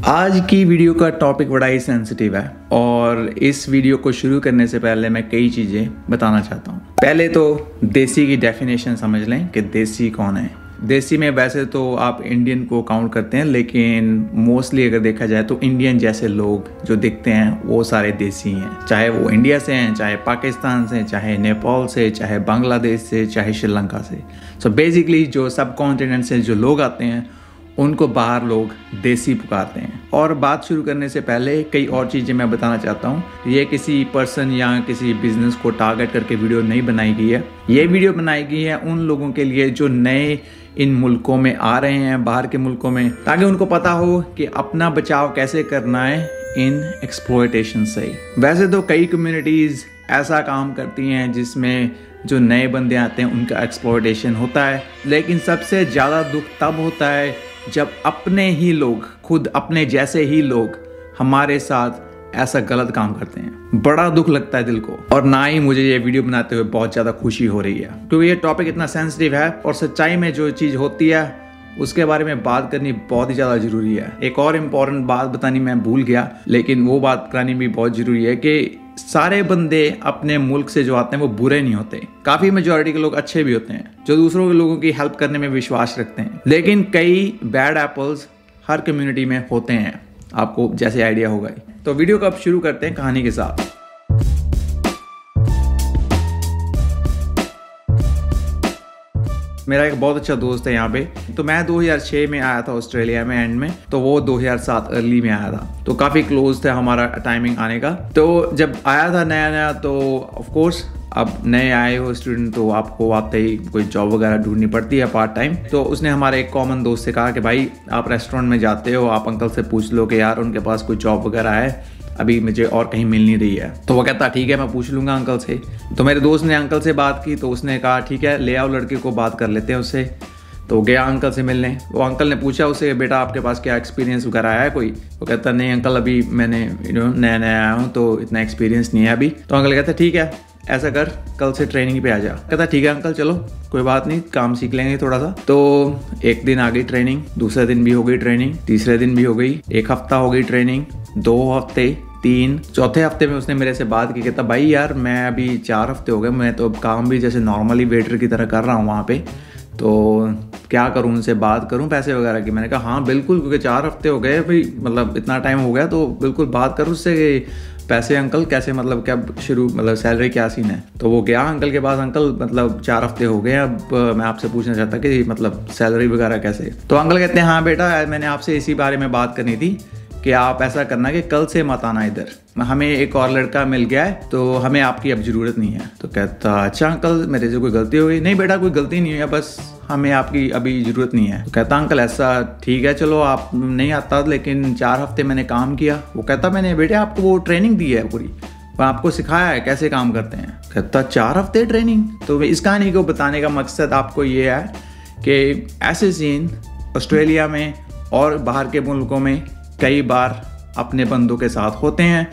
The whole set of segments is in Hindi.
आज की वीडियो का टॉपिक बड़ा ही सेंसिटिव है और इस वीडियो को शुरू करने से पहले मैं कई चीज़ें बताना चाहता हूँ। पहले तो देसी की डेफिनेशन समझ लें कि देसी कौन है। देसी में वैसे तो आप इंडियन को काउंट करते हैं, लेकिन मोस्टली अगर देखा जाए तो इंडियन जैसे लोग जो दिखते हैं वो सारे देसी हैं। चाहे वो इंडिया से हैं, चाहे पाकिस्तान से, चाहे नेपाल से, चाहे बांग्लादेश से, चाहे श्रीलंका से। सो बेसिकली जो सब कॉन्टिनेंट से जो लोग आते हैं उनको बाहर लोग देसी पुकारते हैं। और बात शुरू करने से पहले कई और चीज़ें मैं बताना चाहता हूँ। ये किसी पर्सन या किसी बिजनेस को टारगेट करके वीडियो नहीं बनाई गई है। ये वीडियो बनाई गई है उन लोगों के लिए जो नए इन मुल्कों में आ रहे हैं, बाहर के मुल्कों में, ताकि उनको पता हो कि अपना बचाव कैसे करना है इन एक्सप्लॉयटेशन से। वैसे तो कई कम्युनिटीज़ ऐसा काम करती हैं जिसमें जो नए बंदे आते हैं उनका एक्सप्लॉयटेशन होता है, लेकिन सबसे ज़्यादा दुख तब होता है जब अपने ही लोग, खुद अपने जैसे ही लोग हमारे साथ ऐसा गलत काम करते हैं। बड़ा दुख लगता है दिल को, और ना ही मुझे ये वीडियो बनाते हुए बहुत ज़्यादा खुशी हो रही है, क्योंकि ये टॉपिक इतना सेंसिटिव है और सच्चाई में जो चीज़ होती है उसके बारे में बात करनी बहुत ही ज़्यादा ज़रूरी है। एक और इम्पॉर्टेंट बात बतानी मैं भूल गया, लेकिन वो बात करानी भी बहुत ज़रूरी है कि सारे बंदे अपने मुल्क से जो आते हैं वो बुरे नहीं होते। काफ़ी मेजॉरिटी के लोग अच्छे भी होते हैं जो दूसरों के लोगों की हेल्प करने में विश्वास रखते हैं, लेकिन कई बैड एप्पल्स हर कम्युनिटी में होते हैं, आपको जैसे आइडिया होगा ही। तो वीडियो को अब शुरू करते हैं कहानी के साथ। मेरा एक बहुत अच्छा दोस्त है यहाँ पे। तो मैं 2006 में आया था ऑस्ट्रेलिया में एंड में, तो वो 2007 अर्ली में आया था। तो काफ़ी क्लोज था हमारा टाइमिंग आने का। तो जब आया था नया नया, तो ऑफ कोर्स अब नए आए हो स्टूडेंट तो आपको आते ही कोई जॉब वगैरह ढूंढनी पड़ती है पार्ट टाइम। तो उसने हमारे एक कॉमन दोस्त से कहा कि भाई आप रेस्टोरेंट में जाते हो, आप अंकल से पूछ लो कि यार उनके पास कोई जॉब वगैरह है, अभी मुझे और कहीं मिल नहीं रही है। तो वो कहता ठीक है मैं पूछ लूँगा अंकल से। तो मेरे दोस्त ने अंकल से बात की, तो उसने कहा ठीक है ले आओ लड़के को, बात कर लेते हैं उससे। तो गया अंकल से मिलने। वो अंकल ने पूछा उससे बेटा आपके पास क्या एक्सपीरियंस वगैरह आया कोई? वो कहता नहीं अंकल अभी मैंने नया नया आया हूँ तो इतना एक्सपीरियंस नहीं है अभी। तो अंकल कहता ठीक है ऐसा कर कल से ट्रेनिंग पे आ जा। कहता ठीक है अंकल चलो कोई बात नहीं, काम सीख लेंगे थोड़ा सा। तो एक दिन आ गई ट्रेनिंग, दूसरे दिन भी हो गई ट्रेनिंग, तीसरे दिन भी हो गई, एक हफ्ता हो गई ट्रेनिंग, 2 हफ्ते, 3, चौथे हफ्ते में उसने मेरे से बात की। कहता भाई यार मैं अभी 4 हफ्ते हो गए, मैं तो अब काम भी जैसे नॉर्मली वेटर की तरह कर रहा हूँ वहाँ पे, तो क्या करूँ उनसे बात करूँ पैसे वगैरह की? मैंने कहा हाँ बिल्कुल, क्योंकि 4 हफ्ते हो गए भाई, मतलब इतना टाइम हो गया तो बिल्कुल बात करूँ उससे कि पैसे अंकल कैसे, मतलब क्या शुरू, मतलब सैलरी क्या सीन है? तो वो गया अंकल के पास, अंकल मतलब 4 हफ्ते हो गए, अब मैं आपसे पूछना चाहता कि मतलब सैलरी वगैरह कैसे? तो अंकल कहते हैं हाँ बेटा मैंने आपसे इसी बारे में बात करनी थी कि आप ऐसा करना कि कल से मत आना इधर, हमें एक और लड़का मिल गया है तो हमें आपकी अब ज़रूरत नहीं है। तो कहता अच्छा अंकल मेरे से कोई गलती हो गई? नहीं बेटा कोई गलती नहीं है, बस हमें आपकी अभी ज़रूरत नहीं है। तो कहता अंकल ऐसा ठीक है चलो आप नहीं आता, लेकिन 4 हफ्ते मैंने काम किया। वो कहता मैंने बेटे आपको वो ट्रेनिंग दी है पूरी, आपको सिखाया है कैसे काम करते हैं। कहता 4 हफ्ते ट्रेनिंग? तो इस कहानी को बताने का मकसद आपको ये है कि ऐसे सीन ऑस्ट्रेलिया में और बाहर के मुल्कों में कई बार अपने बंदों के साथ होते हैं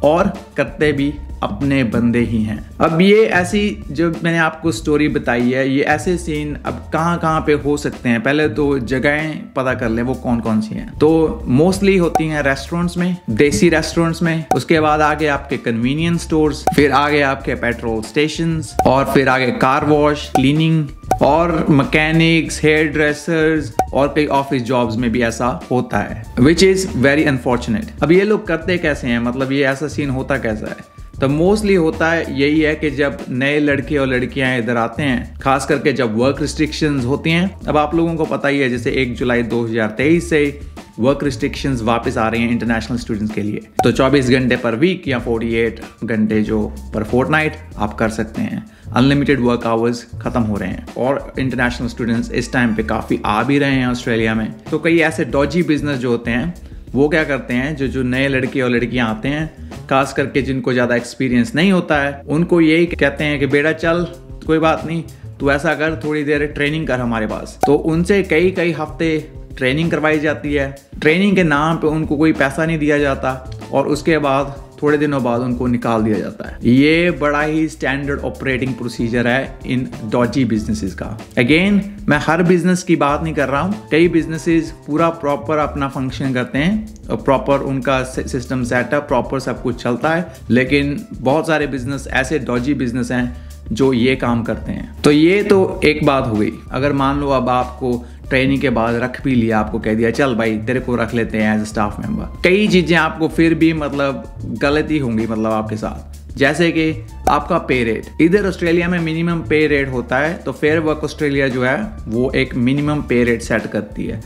और करते भी अपने बंदे ही हैं। अब ये ऐसी जो मैंने आपको स्टोरी बताई है, ये ऐसे सीन अब कहाँ कहाँ पे हो सकते हैं। पहले तो जगहें पता कर लें वो कौन कौन सी हैं। तो मोस्टली होती हैं रेस्टोरेंट्स में, देसी रेस्टोरेंट्स में, उसके बाद आगे आपके कन्वीनियंस स्टोर्स, फिर आगे आपके पेट्रोल स्टेशंस, और फिर आगे कार वॉश, क्लीनिंग और मैकेनिक्स, हेयर ड्रेसर्स, और कई ऑफिस जॉब्स में भी ऐसा होता है, विच इज़ वेरी अनफॉर्चुनेट। अब ये लोग करते कैसे हैं, मतलब ये ऐसा सीन होता कैसा है? तो मोस्टली होता है यही है कि जब नए लड़के और लड़कियां इधर आते हैं, खास करके जब वर्क रिस्ट्रिक्शंस होती हैं। अब आप लोगों को पता ही है जैसे 1 जुलाई 2023 से वर्क रिस्ट्रिक्शंस वापस आ रही हैं इंटरनेशनल स्टूडेंट्स के लिए। तो 24 घंटे पर वीक या 48 घंटे जो पर फोर्टनाइट आप कर सकते हैं। अनलिमिटेड वर्क आवर्स खत्म हो रहे हैं और इंटरनेशनल स्टूडेंट्स इस टाइम पे काफ़ी आ भी रहे हैं ऑस्ट्रेलिया में। तो कई ऐसे डॉजी बिजनेस जो होते हैं वो क्या करते हैं, जो नए लड़के और लड़कियां आते हैं, खास करके जिनको ज़्यादा एक्सपीरियंस नहीं होता है, उनको यही कहते हैं कि बेटा चल कोई बात नहीं तू ऐसा कर, थोड़ी देर ट्रेनिंग कर हमारे पास। तो उनसे कई हफ्ते ट्रेनिंग करवाई जाती है। ट्रेनिंग के नाम पे उनको कोई पैसा नहीं दिया जाता और उसके बाद थोड़े दिनों बाद उनको निकाल दिया जाता है। ये बड़ा ही स्टैंडर्ड ऑपरेटिंग प्रोसीजर है इन डॉजी बिजनेसेस का। अगेन मैं हर बिजनेस की बात नहीं कर रहा हूँ, कई बिजनेसेस पूरा प्रॉपर अपना फंक्शन करते हैं और प्रॉपर उनका सिस्टम सेटअप प्रॉपर सब कुछ चलता है, लेकिन बहुत सारे बिजनेस ऐसे डॉजी बिजनेस हैं जो ये काम करते हैं। तो ये तो एक बात हो गई। अगर मान लो अब आपको ट्रेनिंग के बाद रख भी लिया, आपको कह दिया चल भाई तेरे को रख लेते हैं एज स्टाफ मेंबर, कई चीजें आपको फिर भी मतलब गलती होंगी मतलब आपके साथ, जैसे कि आपका पे रेट। इधर ऑस्ट्रेलिया में मिनिमम पे रेट होता है, तो फेयर वर्क ऑस्ट्रेलिया जो है वो एक मिनिमम पे रेट सेट करती है।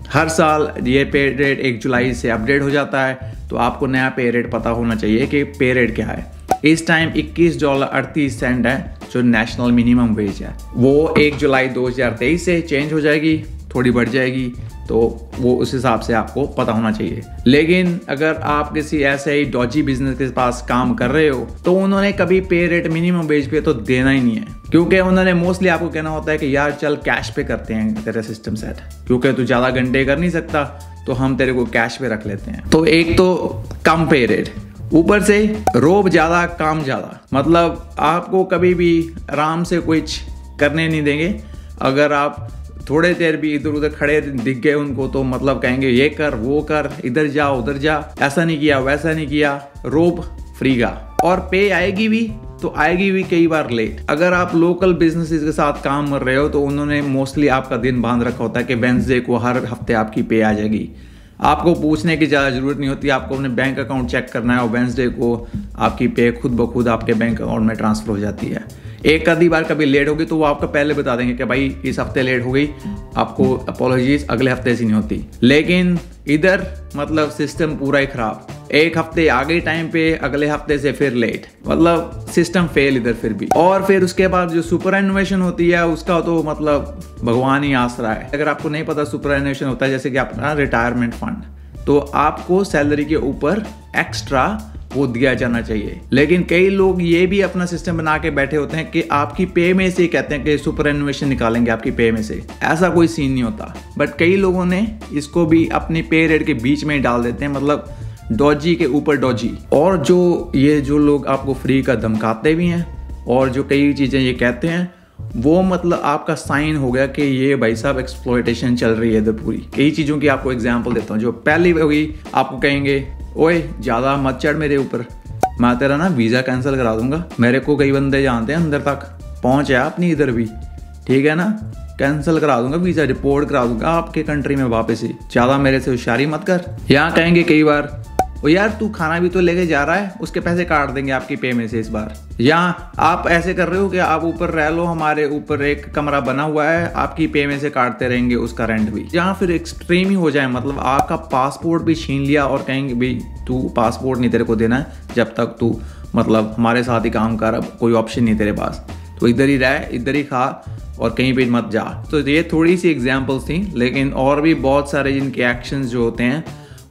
हर साल ये पे रेट 1 जुलाई से अपडेट हो जाता है, तो आपको नया पे रेट पता होना चाहिए कि पे रेट क्या है। इस टाइम $21.38 है जो नेशनल मिनिमम वेज है। वो 1 जुलाई 2023 से चेंज हो जाएगी, थोड़ी बढ़ जाएगी, तो वो उस हिसाब से आपको पता होना चाहिए। लेकिन अगर आप किसी ऐसे ही डॉजी बिजनेस के पास काम कर रहे हो तो उन्होंने कभी पे रेट मिनिमम वेज पे तो देना ही नहीं है, क्योंकि उन्होंने मोस्टली आपको कहना होता है कि यार चल कैश पे करते हैं तेरा सिस्टम सेट, क्योंकि तू ज़्यादा घंटे कर नहीं सकता तो हम तेरे को कैश पे रख लेते हैं। तो एक तो कम पे रेट, ऊपर से रोब ज़्यादा काम ज़्यादा, मतलब आपको कभी भी आराम से कुछ करने नहीं देंगे। अगर आप थोड़े देर भी इधर उधर खड़े दिख गए उनको तो मतलब कहेंगे ये कर वो कर, इधर जा उधर जा, ऐसा नहीं किया वैसा नहीं किया, रोब फ्री का। और पे आएगी भी तो आएगी भी कई बार लेट। अगर आप लोकल बिजनेसेस के साथ काम कर रहे हो तो उन्होंने मोस्टली आपका दिन बांध रखा होता है कि वेडनेसडे को हर हफ्ते आपकी पे आ जाएगी। आपको पूछने की ज़्यादा ज़रूरत नहीं होती, आपको अपने बैंक अकाउंट चेक करना है और वेडनेसडे को आपकी पे खुद ब खुद आपके बैंक अकाउंट में ट्रांसफ़र हो जाती है। एक आधी बार कभी लेट होगी तो वो आपको पहले बता देंगे कि भाई इस हफ्ते लेट हो गई, आपको अपॉलॉजीज, अगले हफ्ते से नहीं होती। लेकिन इधर मतलब सिस्टम पूरा ही खराब, एक हफ्ते आ गई टाइम पे, अगले हफ्ते से फिर लेट, मतलब सिस्टम फेल इधर फिर भी। और फिर उसके बाद जो सुपर एनुएशन होती है उसका तो मतलब भगवान ही आसरा है। अगर आपको नहीं पता सुपर एनुएशन होता है जैसे कि अपना रिटायरमेंट फंड, तो आपको सैलरी के ऊपर एक्स्ट्रा वो दिया जाना चाहिए। लेकिन कई लोग ये भी अपना सिस्टम बना के बैठे होते हैं कि आपकी पे में से कहते हैं कि सुपर एनुएशन निकालेंगे आपकी पे में से, ऐसा कोई सीन नहीं होता। बट कई लोगों ने इसको भी अपनी पे रेट के बीच में ही डाल देते हैं, मतलब डॉजी के ऊपर डॉजी। और जो लोग आपको फ्री का धमकाते भी हैं और जो कई चीज़ें ये कहते हैं, वो मतलब आपका साइन हो गया कि ये भाई साहब एक्सप्लॉयटेशन चल रही है इधर पूरी। कई चीज़ों की आपको एग्जांपल देता हूँ। जो पहली होगी, आपको कहेंगे ओए ज़्यादा मत चढ़ मेरे ऊपर, मैं तेरा ना वीज़ा कैंसिल करा दूंगा। मेरे को कई बंदे जानते हैं अंदर तक पहुँच है अपनी इधर भी, ठीक है ना, कैंसिल करा दूंगा वीज़ा, रिपोर्ट करा दूंगा आपके कंट्री में वापस ही, ज़्यादा मेरे से होशियारी मत कर। यहाँ कहेंगे कई बार ओ यार तू खाना भी तो लेके जा रहा है, उसके पैसे काट देंगे आपकी पे में से इस बार। या आप ऐसे कर रहे हो कि आप ऊपर रह लो, हमारे ऊपर एक कमरा बना हुआ है, आपकी पे में से काटते रहेंगे उसका रेंट भी। या फिर एक्सट्रीम ही हो जाए, मतलब आपका पासपोर्ट भी छीन लिया और कहेंगे भाई तू पासपोर्ट नहीं तेरे को देना है जब तक तू मतलब हमारे साथ ही काम कर, अब कोई ऑप्शन नहीं तेरे पास, तो इधर ही रह, इधर ही खा और कहीं पे मत जा। तो ये थोड़ी सी एग्जाम्पल्स थी, लेकिन और भी बहुत सारे जिनके एक्शंस जो होते हैं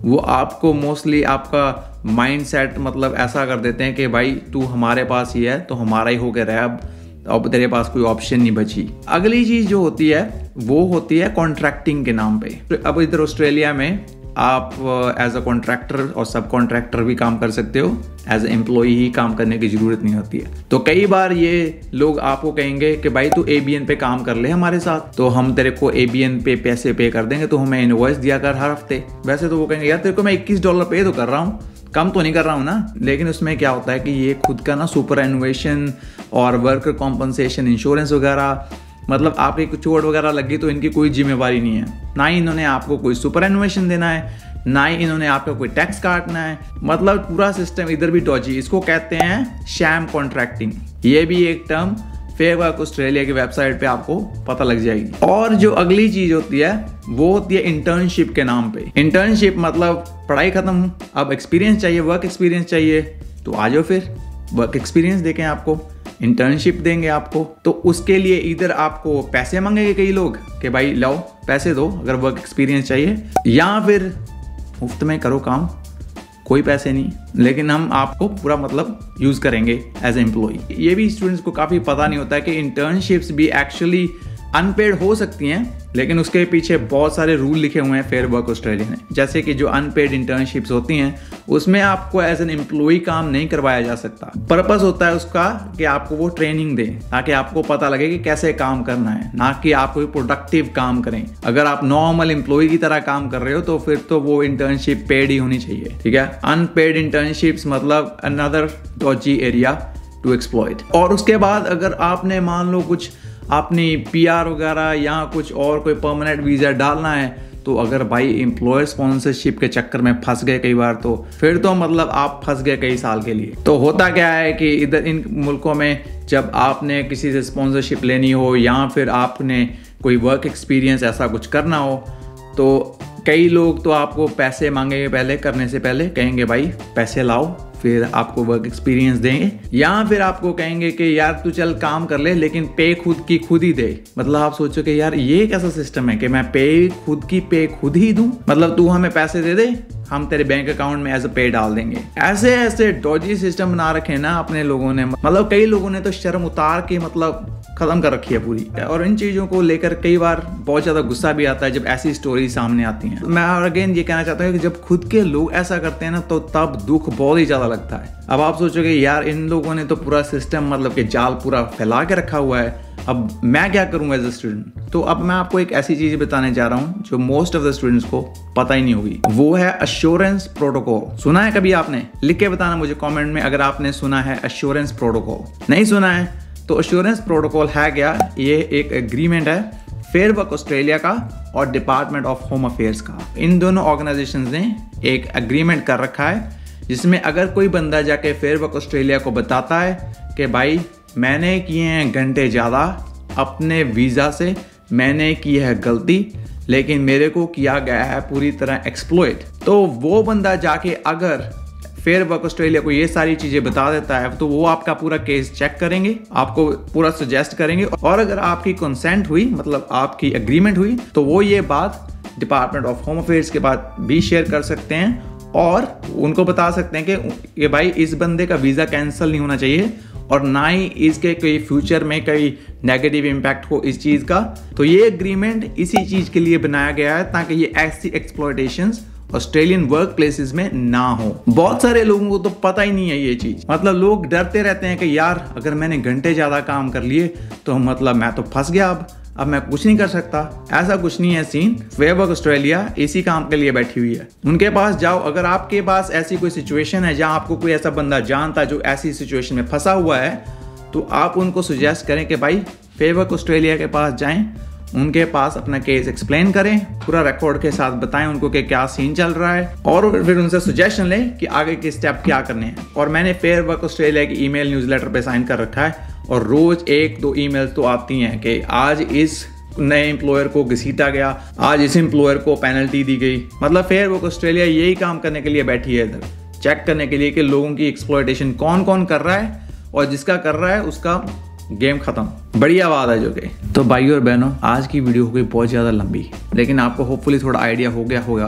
वो आपको मोस्टली आपका माइंडसेट मतलब ऐसा कर देते हैं कि भाई तू हमारे पास ही है तो हमारा ही होकर रह, अब तेरे पास कोई ऑप्शन नहीं बची। अगली चीज़ जो होती है वो होती है कॉन्ट्रैक्टिंग के नाम पे। अब इधर ऑस्ट्रेलिया में आप एज अ कॉन्ट्रैक्टर और सब कॉन्ट्रैक्टर भी काम कर सकते हो, एज ए एम्प्लॉई ही काम करने की जरूरत नहीं होती है। तो कई बार ये लोग आपको कहेंगे कि भाई तू ABN पे काम कर ले हमारे साथ, तो हम तेरे को ABN पे पैसे पे कर देंगे, तो हमें इनवॉइस दिया कर हर हफ्ते। वैसे तो वो कहेंगे यार तेरे को मैं $21 पे तो कर रहा हूँ, कम तो नहीं कर रहा हूँ ना। लेकिन उसमें क्या होता है कि ये खुद का ना सुपर एनुएशन और वर्कर कॉम्पनसेशन इंश्योरेंस वगैरह, मतलब आपकी कुछ चोट वगैरह लगी तो इनकी कोई जिम्मेवारी नहीं है, ना ही इन्होंने आपको कोई सुपर एनुएशन देना है, ना ही इन्होंने आपका कोई टैक्स काटना है। मतलब पूरा सिस्टम इधर भी डॉजी, इसको कहते हैं शैम कॉन्ट्रैक्टिंग। ये भी एक टर्म फेयर वर्क ऑस्ट्रेलिया की वेबसाइट पे आपको पता लग जाएगी। और जो अगली चीज होती है वो होती है इंटर्नशिप के नाम पे। इंटर्नशिप मतलब पढ़ाई खत्म, अब एक्सपीरियंस चाहिए, वर्क एक्सपीरियंस चाहिए, तो आ जाओ फिर वर्क एक्सपीरियंस देखें आपको, इंटर्नशिप देंगे आपको। तो उसके लिए इधर आपको पैसे मांगेंगे कई लोग कि भाई लाओ पैसे दो अगर वर्क एक्सपीरियंस चाहिए, या फिर मुफ्त में करो काम, कोई पैसे नहीं, लेकिन हम आपको पूरा मतलब यूज़ करेंगे एज ए एम्प्लॉई। ये भी स्टूडेंट्स को काफ़ी पता नहीं होता है कि इंटर्नशिप्स भी एक्चुअली अनपेड हो सकती हैं, लेकिन उसके पीछे बहुत सारे रूल लिखे हुए हैं फेयर वर्क ऑस्ट्रेलिया ने। जैसे कि जो अनपेड इंटर्नशिप्स होती हैं उसमें आपको एज एन एम्प्लॉय काम नहीं करवाया जा सकता। पर्पस होता है उसका कि आपको वो ट्रेनिंग दें ताकि आपको पता लगे कि कैसे काम करना है, ना कि आप कोई प्रोडक्टिव काम करें। अगर आप नॉर्मल एम्प्लॉय की तरह काम कर रहे हो तो फिर तो वो इंटर्नशिप पेड ही होनी चाहिए, ठीक है। अनपेड इंटर्नशिप्स मतलब another dodgy area to exploit. और उसके बाद अगर आपने मान लो कुछ अपनी PR वगैरह या कुछ और कोई परमानेंट वीज़ा डालना है, तो अगर भाई एम्प्लॉयर स्पॉन्सरशिप के चक्कर में फंस गए कई बार, तो फिर तो मतलब आप फंस गए कई साल के लिए। तो होता क्या है कि इधर इन मुल्कों में जब आपने किसी से स्पॉन्सरशिप लेनी हो या फिर आपने कोई वर्क एक्सपीरियंस ऐसा कुछ करना हो, तो कई लोग तो आपको पैसे मांगेंगे पहले करने से पहले, कहेंगे भाई पैसे लाओ फिर आपको वर्क एक्सपीरियंस देंगे, या फिर आपको कहेंगे कि यार तू चल काम कर ले लेकिन पे खुद की खुद ही दे। मतलब आप सोचो कि यार ये कैसा सिस्टम है कि मैं पे खुद ही दूं, मतलब तू हमें पैसे दे दे, हम तेरे बैंक अकाउंट में एज अ पे डाल देंगे। ऐसे ऐसे डॉजी सिस्टम बना रखे ना अपने लोगों ने, मतलब कई लोगों ने तो शर्म उतार के मतलब खत्म कर रखी है पूरी। और इन चीज़ों को लेकर कई बार बहुत ज़्यादा गुस्सा भी आता है जब ऐसी स्टोरी सामने आती हैं। मैं अगेन ये कहना चाहता हूँ कि जब खुद के लोग ऐसा करते हैं ना तो तब दुख बहुत ही ज़्यादा लगता है। अब आप सोचोगे यार इन लोगों ने तो पूरा सिस्टम मतलब कि जाल पूरा फैला के रखा हुआ है, अब मैं क्या करूँ एज ए स्टूडेंट। तो अब मैं आपको एक ऐसी चीज़ बताने जा रहा हूँ जो मोस्ट ऑफ द स्टूडेंट्स को पता ही नहीं होगी, वो है एश्योरेंस प्रोटोकॉल। सुना है कभी आपने? लिख के बताना मुझे कमेंट में अगर आपने सुना है एश्योरेंस प्रोटोकॉल। नहीं सुना है तो एश्योरेंस प्रोटोकॉल है क्या? ये एक एग्रीमेंट है फेयर वर्क ऑस्ट्रेलिया का और डिपार्टमेंट ऑफ होम अफेयर्स का। इन दोनों ऑर्गेनाइजेशंस ने एक एग्रीमेंट कर रखा है जिसमें अगर कोई बंदा जाके फेयर वर्क ऑस्ट्रेलिया को बताता है कि भाई मैंने किए हैं घंटे ज़्यादा अपने वीज़ा से, मैंने की है गलती लेकिन मेरे को किया गया है पूरी तरह एक्सप्लॉइट, तो वो बंदा जाके अगर फेयर वर्क ऑस्ट्रेलिया को ये सारी चीज़ें बता देता है तो वो आपका पूरा केस चेक करेंगे, आपको पूरा सजेस्ट करेंगे, और अगर आपकी कंसेंट हुई मतलब आपकी एग्रीमेंट हुई तो वो ये बात डिपार्टमेंट ऑफ होम अफेयर्स के बाद भी शेयर कर सकते हैं और उनको बता सकते हैं कि ये भाई इस बंदे का वीज़ा कैंसिल नहीं होना चाहिए और ना ही इसके कोई फ्यूचर में कोई नेगेटिव इम्पैक्ट हो इस चीज़ का। तो ये एग्रीमेंट इसी चीज़ के लिए बनाया गया है ताकि ये ऐसी एक्सप्लॉयटेशंस ऑस्ट्रेलियन वर्क प्लेसेस में ना हो। बहुत सारे लोगों को तो पता ही नहीं है ये चीज, मतलब लोग डरते रहते हैं कि यार अगर मैंने घंटे ज्यादा काम कर लिए तो मतलब मैं तो फंस गया, अब मैं कुछ नहीं कर सकता। ऐसा कुछ नहीं है सीन। फेयर वर्क ऑस्ट्रेलिया इसी काम के लिए बैठी हुई है। उनके पास जाओ, अगर आपके पास ऐसी कोई सिचुएशन है जहां आपको कोई ऐसा बंदा जानता है जो ऐसी सिचुएशन में फंसा हुआ है, तो आप उनको सुजेस्ट करें कि भाई फेयर वर्क ऑस्ट्रेलिया के पास जाएं, उनके पास अपना केस एक्सप्लेन करें, पूरा रिकॉर्ड के साथ बताएं उनको कि क्या सीन चल रहा है और फिर उनसे सजेशन लें कि आगे के स्टेप क्या करने हैं। और मैंने फेयर वर्क ऑस्ट्रेलिया की ईमेल न्यूज़लेटर पे साइन कर रखा है और रोज 1-2 ईमेल्स तो आती हैं कि आज इस नए एम्प्लॉयर को घसीटा गया, आज इस एम्प्लॉयर को पेनल्टी दी गई। मतलब फेयर वर्क ऑस्ट्रेलिया यही काम करने के लिए बैठी है इधर, चेक करने के लिए कि लोगों की एक्सप्लॉयटेशन कौन कौन कर रहा है और जिसका कर रहा है उसका गेम खत्म। बढ़िया बात है जो कि। तो भाइयों और बहनों, आज की वीडियो हो गई बहुत ज़्यादा लंबी, लेकिन आपको होपफुली थोड़ा आइडिया हो गया होगा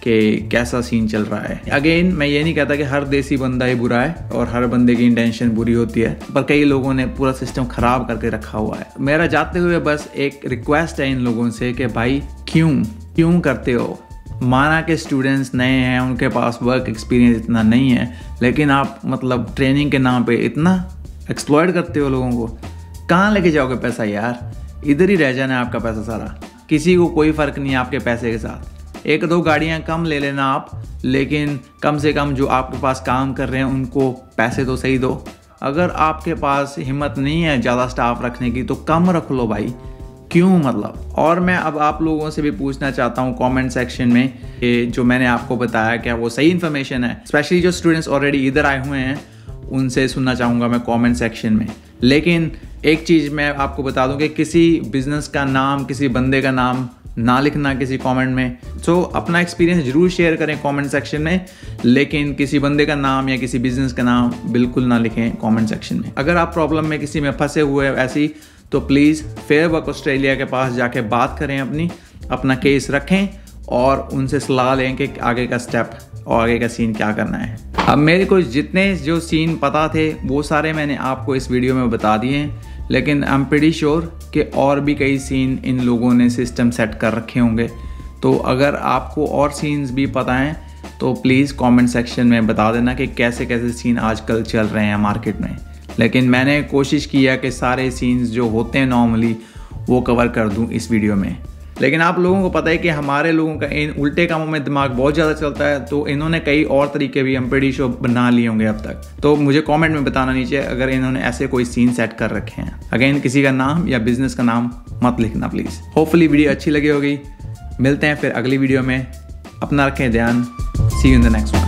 कि कैसा सीन चल रहा है। अगेन मैं ये नहीं कहता कि हर देसी बंदा ही बुरा है और हर बंदे की इंटेंशन बुरी होती है, पर कई लोगों ने पूरा सिस्टम खराब करके रखा हुआ है। मेरा जाते हुए बस एक रिक्वेस्ट है इन लोगों से कि भाई क्यों करते हो। माना कि स्टूडेंट्स नए हैं, उनके पास वर्क एक्सपीरियंस इतना नहीं है, लेकिन आप मतलब ट्रेनिंग के नाम पे इतना एक्सप्लॉइट करते हो लोगों को। कहाँ लेके जाओगे पैसा यार? इधर ही रह जाना है आपका पैसा सारा। किसी को कोई फ़र्क नहीं है आपके पैसे के साथ। 1-2 गाड़ियाँ कम ले लेना आप, लेकिन कम से कम जो आपके पास काम कर रहे हैं उनको पैसे तो सही दो। अगर आपके पास हिम्मत नहीं है ज़्यादा स्टाफ रखने की तो कम रख लो भाई, क्यों मतलब। और मैं अब आप लोगों से भी पूछना चाहता हूँ कमेंट सेक्शन में कि जो मैंने आपको बताया क्या वो सही इन्फॉर्मेशन है। स्पेशली जो स्टूडेंट्स ऑलरेडी इधर आए हुए हैं उनसे सुनना चाहूँगा मैं कमेंट सेक्शन में। लेकिन एक चीज़ मैं आपको बता दूं कि किसी बिजनेस का नाम, किसी बंदे का नाम ना लिखना किसी कमेंट में। तो अपना एक्सपीरियंस जरूर शेयर करें कमेंट सेक्शन में, लेकिन किसी बंदे का नाम या किसी बिजनेस का नाम बिल्कुल ना लिखें कमेंट सेक्शन में। अगर आप प्रॉब्लम में किसी में फंसे हुए हैं ऐसी, तो प्लीज़ फेयर वर्क ऑस्ट्रेलिया के पास जाके बात करें, अपना केस रखें और उनसे सलाह लें कि आगे का स्टेप और आगे का सीन क्या करना है। अब मेरे को जितने जो सीन पता थे वो सारे मैंने आपको इस वीडियो में बता दिए हैं। लेकिन आई एम प्रीटी श्योर कि और भी कई सीन इन लोगों ने सिस्टम सेट कर रखे होंगे। तो अगर आपको और सीन्स भी पता हैं तो प्लीज़ कमेंट सेक्शन में बता देना कि कैसे कैसे सीन आजकल चल रहे हैं मार्केट में। लेकिन मैंने कोशिश किया कि सारे सीन्स जो होते हैं नॉर्मली वो कवर कर दूं इस वीडियो में। लेकिन आप लोगों को पता है कि हमारे लोगों का इन उल्टे कामों में दिमाग बहुत ज़्यादा चलता है, तो इन्होंने कई और तरीके भी हम प्रीटी श्योर बना लिए होंगे अब तक। तो मुझे कमेंट में बताना नीचे अगर इन्होंने ऐसे कोई सीन सेट कर रखे हैं। अगेन किसी का नाम या बिजनेस का नाम मत लिखना प्लीज़। होपफुली वीडियो अच्छी लगी होगी। मिलते हैं फिर अगली वीडियो में। अपना रखें ध्यान। See you in the next one.